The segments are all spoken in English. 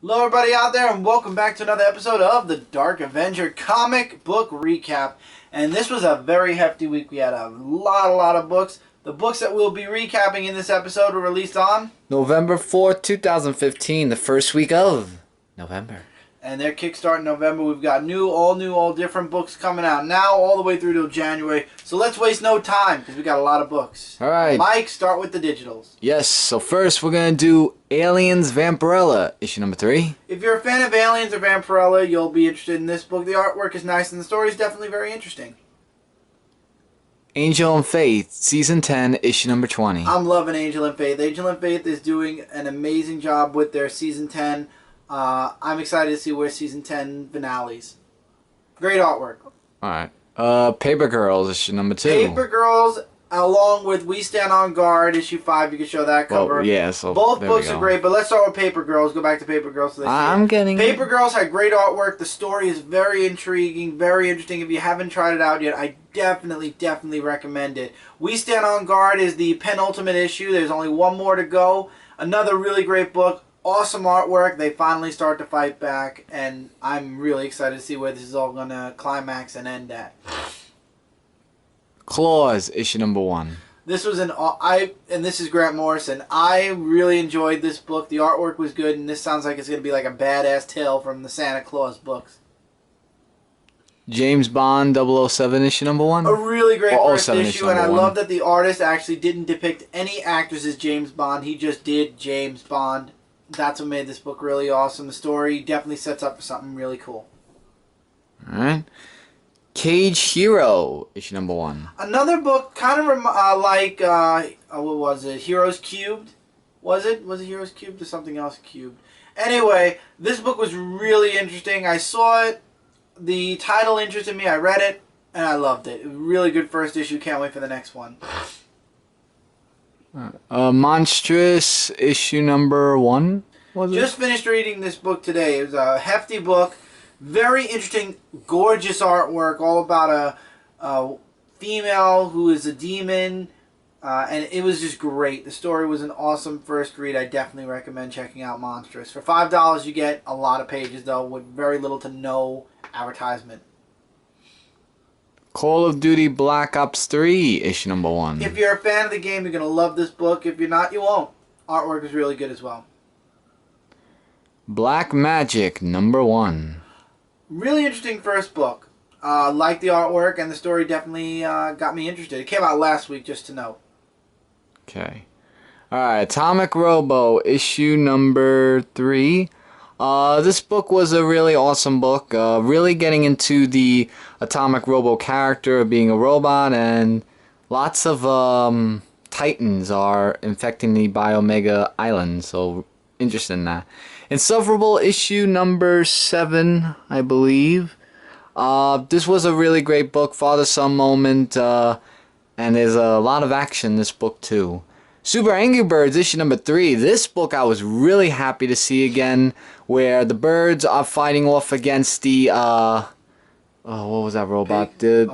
Hello everybody out there and welcome back to another episode of the Dark Avenger comic book recap. And this was a very hefty week. We had a lot of books. The books that we'll be recapping in this episode were released on November 4th, 2015, the first week of November. And they're kickstarting November. We've got all different books coming out now all the way through till January. So let's waste no time because we got a lot of books. All right. Mike, start with the digitals. Yes, so first we're going to do Aliens Vampirella, issue number 3. If you're a fan of Aliens or Vampirella, you'll be interested in this book. The artwork is nice and the story is definitely very interesting. Angel and Faith, season 10, issue number 20. I'm loving Angel and Faith. Angel and Faith is doing an amazing job with their season 10. I'm excited to see where season 10 finales. Great artwork. Alright. Paper Girls, issue number 2. Paper Girls, along with We Stand on Guard, issue 5. You can show that cover. Well, yeah, so both books are great, but let's start with Paper Girls. Go back to Paper Girls. So I'm getting Paper Girls had great artwork. The story is very intriguing, very interesting. If you haven't tried it out yet, I definitely recommend it. We Stand on Guard is the penultimate issue. There's only one more to go. Another really great book. Awesome artwork. They finally start to fight back, and I'm really excited to see where this is all going to climax and end at. Claws, issue number 1. This was and this is Grant Morrison. I really enjoyed this book. The artwork was good, and this sounds like it's going to be like a badass tale from the Santa Claus books. James Bond 007, issue number 1. A really great first 07 issue, and I 1. love that the artist actually didn't depict any actors as James Bond. He just did James Bond. That's what made this book really awesome. The story definitely sets up for something really cool. Alright. Cage Hero, issue number 1. Another book kind of like, what was it? Heroes Cubed? Was it? Was it Heroes Cubed or something else cubed? Anyway, this book was really interesting. I saw it. The title interested me. I read it, and I loved it. Really good first issue. Can't wait for the next one. Monstrous, issue number 1. Was it? Just finished reading this book today. It was a hefty book. Very interesting, gorgeous artwork. All about a female who is a demon. And it was just great. The story was an awesome first read. I definitely recommend checking out Monstrous. For $5, you get a lot of pages, though, with very little to no advertisement. Call of Duty Black Ops 3, issue number 1. If you're a fan of the game, you're going to love this book. If you're not, you won't. Artwork is really good as well. Black Magic, number 1. Really interesting first book. Like the artwork, and the story definitely got me interested. It came out last week, just to note. Okay. Alright, Atomic Robo, issue number 3. This book was a really awesome book. Really getting into the Atomic Robo character of being a robot, and lots of titans are infecting the Biomega Island, so interested in that. Insufferable, issue number 7, I believe. This was a really great book, father-son moment, and there's a lot of action in this book too. Super Angry Birds, issue number 3. This book I was really happy to see again, where the birds are fighting off against the, what was that robot? Pig?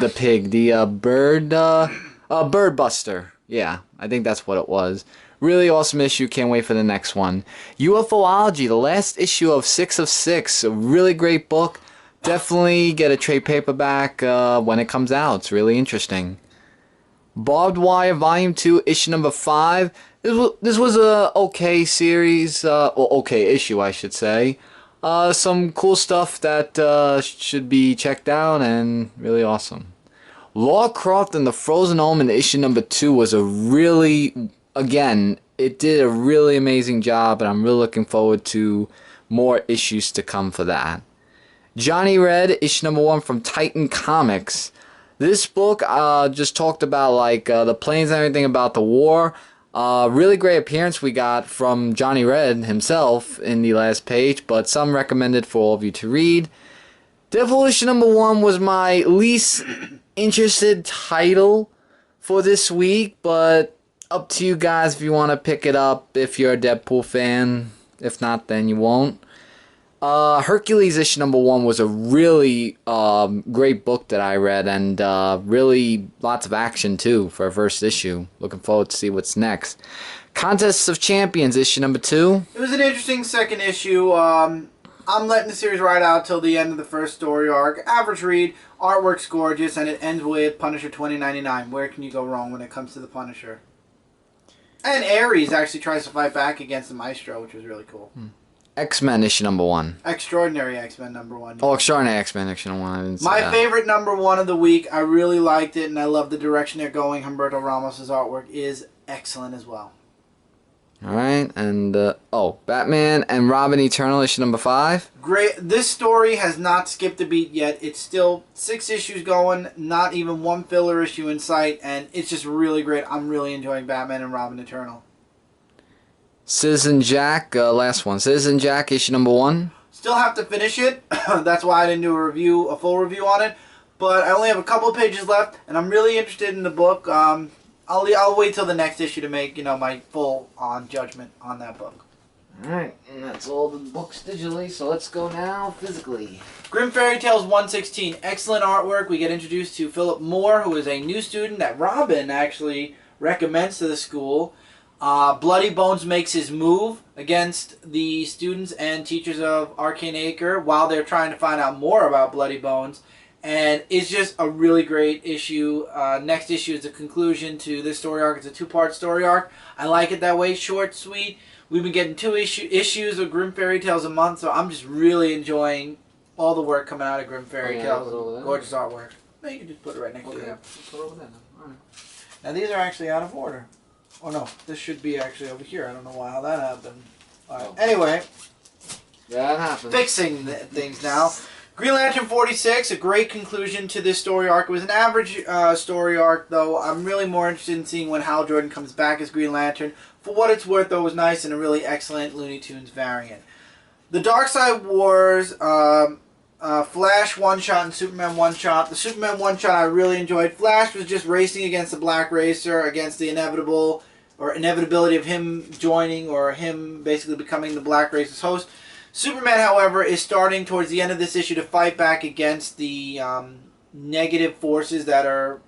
The pig. The, Bird Buster. Yeah, I think that's what it was. Really awesome issue, can't wait for the next one. UFOlogy, the last issue of 6 of 6. A really great book. Definitely get a trade paperback when it comes out. It's really interesting. Barbed Wire Volume 2, issue number 5. This was a okay series, or okay issue, I should say. Some cool stuff that should be checked out, and really awesome. Lara Croft and the Frozen Omen, issue number 2 was a really, again, it did a really amazing job, and I'm really looking forward to more issues to come for that. Johnny Red, issue number 1 from Titan Comics. This book just talked about like the planes and everything about the war. Really great appearance we got from Johnny Red himself in the last page, but some recommended for all of you to read. Devil issue number 1 was my least interested title for this week, but up to you guys if you want to pick it up if you're a Deadpool fan. If not, then you won't. Hercules issue number 1 was a really great book that I read, and really lots of action too for a first issue. Looking forward to see what's next. Contests of Champions, issue number 2. It was an interesting second issue. I'm letting the series ride out till the end of the first story arc. Average read, artwork's gorgeous, and it ends with Punisher 2099. Where can you go wrong when it comes to the Punisher? And Ares actually tries to fight back against the Maestro, which was really cool. X-Men, issue number 1. Extraordinary X-Men number 1. Oh, Extraordinary X-Men, issue number 1. I didn't see My that. favorite number 1 of the week. I really liked it, and I love the direction they're going. Humberto Ramos' artwork is excellent as well. Alright, and, Batman and Robin Eternal, issue number 5. Great. This story has not skipped a beat yet. It's still 6 issues going, not even one filler issue in sight, and it's just really great. I'm really enjoying Batman and Robin Eternal. Citizen Jack, last one. Citizen Jack, issue number 1. Still have to finish it. That's why I didn't do a full review on it. But I only have a couple of pages left, and I'm really interested in the book. I'll wait till the next issue to make my full on judgment on that book. Alright, and that's all the books digitally, so let's go now physically. Grim Fairy Tales 116, excellent artwork. We get introduced to Philip Moore, who is a new student that Robin actually recommends to the school. Bloody Bones makes his move against the students and teachers of Arcane Acre while they're trying to find out more about Bloody Bones. And it's just a really great issue. Next issue is the conclusion to this story arc. It's a 2-part story arc. I like it that way, short, sweet. We've been getting 2 issues of Grim Fairy Tales a month, so I'm just really enjoying all the work coming out of Grim Fairy Tales. Gorgeous artwork. No, you can just put it right next to it. Put it over there now. Alright. Now these are actually out of order. Oh no, this should be actually over here. I don't know how that happened. Alright, anyway. That happens. Fixing things now. Green Lantern 46, a great conclusion to this story arc. It was an average story arc, though. I'm really more interested in seeing when Hal Jordan comes back as Green Lantern. For what it's worth, though, it was nice and a really excellent Looney Tunes variant. The Darkseid Wars, Flash one-shot and Superman one-shot. The Superman one-shot I really enjoyed. Flash was just racing against the Black Racer, against the inevitability of him joining or him basically becoming the Black Racer's host. Superman, however, is starting towards the end of this issue to fight back against the negative forces that are,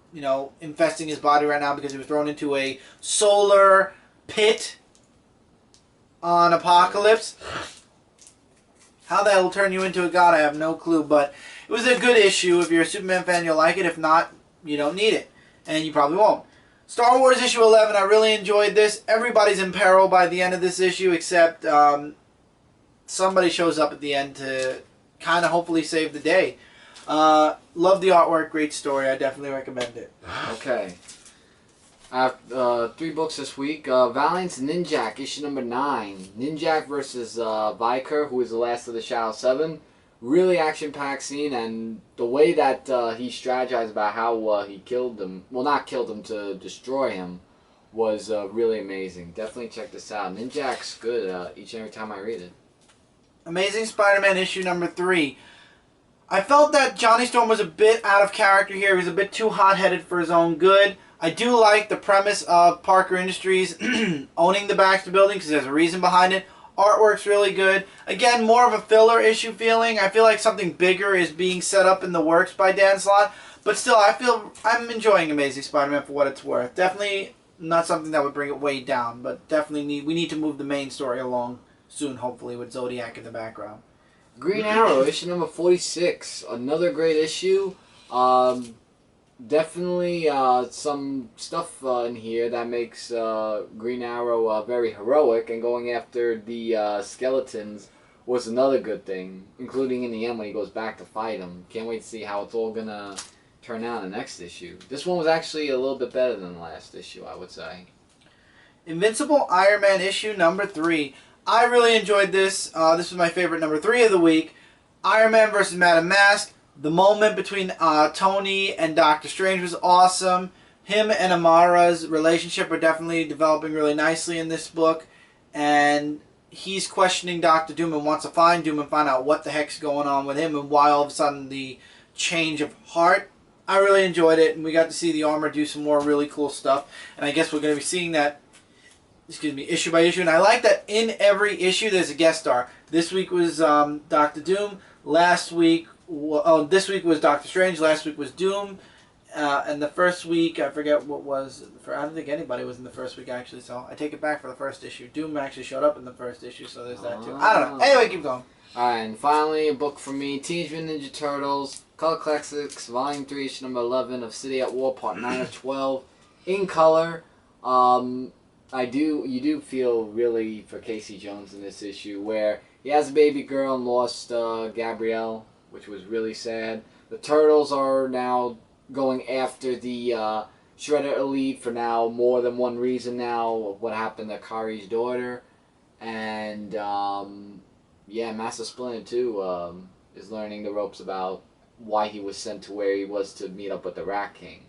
infesting his body right now because he was thrown into a solar pit on Apocalypse. How that will turn you into a god, I have no clue, but it was a good issue. If you're a Superman fan, you'll like it. If not, you don't need it, and you probably won't. Star Wars issue 11, I really enjoyed this. Everybody's in peril by the end of this issue except somebody shows up at the end to kind of hopefully save the day. Love the artwork, great story. I definitely recommend it. Okay. I have 3 books this week. Valiant's Ninjak, issue number 9. Ninjak versus Viker, who is the last of the Shadow 7. Really action-packed scene, and the way that he strategized about how he killed him, well, not killed him, to destroy him, was really amazing. Definitely check this out. Ninjak's good each and every time I read it. Amazing Spider-Man issue number 3. I felt that Johnny Storm was a bit out of character here. He was a bit too hot-headed for his own good. I do like the premise of Parker Industries owning the Baxter Building because there's a reason behind it. Artwork's really good. Again, more of a filler issue feeling. I feel like something bigger is being set up in the works by Dan Slott. But still, I'm enjoying Amazing Spider-Man for what it's worth. Definitely not something that would bring it way down, but definitely we need to move the main story along soon, hopefully, with Zodiac in the background. Green Arrow, issue number 46. Another great issue. Definitely some stuff in here that makes Green Arrow very heroic, and going after the skeletons was another good thing, including in the end when he goes back to fight them. Can't wait to see how it's all going to turn out in the next issue. This one was actually a little bit better than the last issue, I would say. Invincible Iron Man issue number 3. I really enjoyed this. This was my favorite number 3 of the week. Iron Man versus Madame Mask. The moment between Tony and Doctor Strange was awesome. Him and Amara's relationship are definitely developing really nicely in this book. And he's questioning Doctor Doom and wants to find Doom and find out what the heck's going on with him and why all of a sudden the change of heart. I really enjoyed it, and we got to see the armor do some more really cool stuff. And I guess we're going to be seeing that, issue by issue. And I like that in every issue there's a guest star. This week was Doctor Doom. This week was Doctor Strange. Last week was Doom. And the first week, I forget what was. I don't think anybody was in the first week actually. So I take it back for the first issue. Doom actually showed up in the first issue, so there's that too. I don't know. Anyway, keep going. Alright, and finally, a book from me, Teenage Mutant Ninja Turtles, Color Classics, Volume 3, issue number 11 of City at War, Part 9 of 12, in color. You do feel really for Casey Jones in this issue, where he has a baby girl and lost Gabrielle, which was really sad. The Turtles are now going after the Shredder Elite for now more than one reason now of what happened to Kari's daughter. And, yeah, Master Splinter, too, is learning the ropes about why he was sent to where he was to meet up with the Rat King.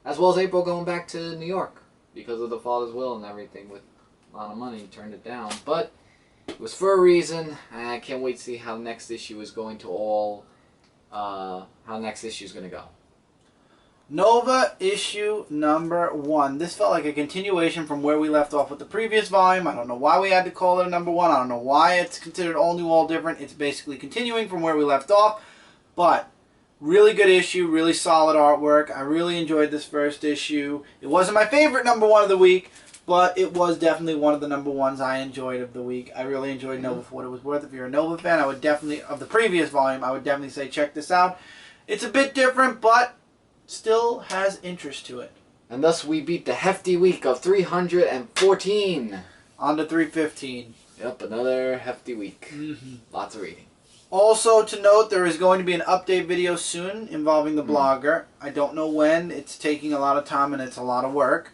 As well as April going back to New York because of the father's will and everything with a lot of money. He turned it down. But it was for a reason, and I can't wait to see how next issue is going to how next issue is going to go. Nova issue number 1. This felt like a continuation from where we left off with the previous volume. I don't know why we had to call it number 1. I don't know why it's considered all new, all different. It's basically continuing from where we left off. But really good issue, really solid artwork. I really enjoyed this first issue. It wasn't my favorite number 1 of the week, but it was definitely one of the number 1s I enjoyed of the week. I really enjoyed Nova for what it was worth. If you're a Nova fan, I would definitely, of the previous volume, I would definitely say check this out. It's a bit different, but still has interest to it. And thus we beat the hefty week of 314. On to 315. Yep, another hefty week. Mm-hmm. Lots of reading. Also to note, there is going to be an update video soon involving the blogger. I don't know when. It's taking a lot of time and it's a lot of work.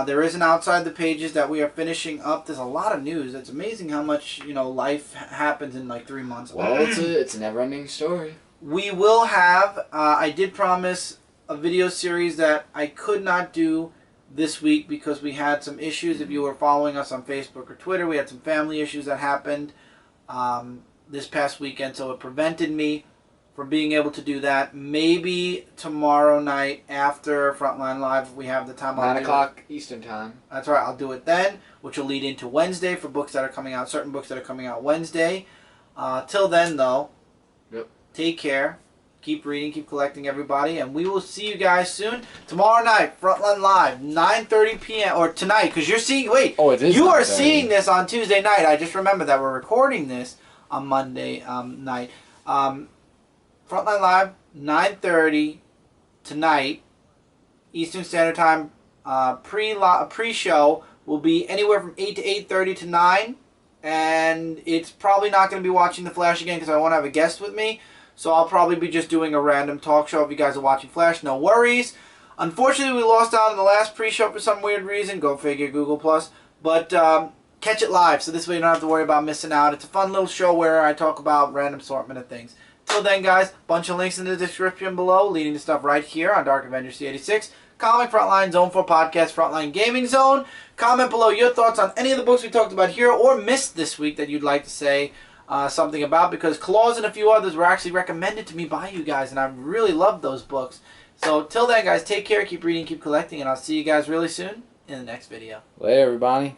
There is an Outside the Pages that we are finishing up. There's a lot of news. It's amazing how much, life happens in like 3 months. Well, it's a never-ending story. We will have, I did promise a video series that I could not do this week because we had some issues. If you were following us on Facebook or Twitter, we had some family issues that happened this past weekend, so it prevented me from being able to do that. Maybe tomorrow night after Frontline Live, if we have the time. 9 o'clock Eastern Time. That's right, I'll do it then, which will lead into Wednesday for books that are coming out, certain books that are coming out Wednesday. Till then, though, take care. Keep reading, keep collecting, everybody, and we will see you guys soon. Tomorrow night, Frontline Live, 9:30 p.m. or tonight, because you're seeing. Wait, it is. You are seeing this on Tuesday night. I just remembered that we're recording this on Monday night. Frontline Live, 9:30 tonight, Eastern Standard Time. Pre-show will be anywhere from 8 to 8:30 to 9, and it's probably not going to be watching The Flash again because I won't have a guest with me. So I'll probably be just doing a random talk show. If you guys are watching Flash, no worries. Unfortunately, we lost out on the last pre-show for some weird reason. Go figure, Google+. But catch it live, so this way you don't have to worry about missing out. It's a fun little show where I talk about random assortment of things. Till then, guys, bunch of links in the description below, leading to stuff right here on Dark Avenger C86. Comic Frontline Zone 4 Podcast, Frontline Gaming Zone. Comment below your thoughts on any of the books we talked about here or missed this week that you'd like to say something about, because Claws and a few others were actually recommended to me by you guys, and I really loved those books. So till then, guys, take care, keep reading, keep collecting, and I'll see you guys really soon in the next video. Later, everybody.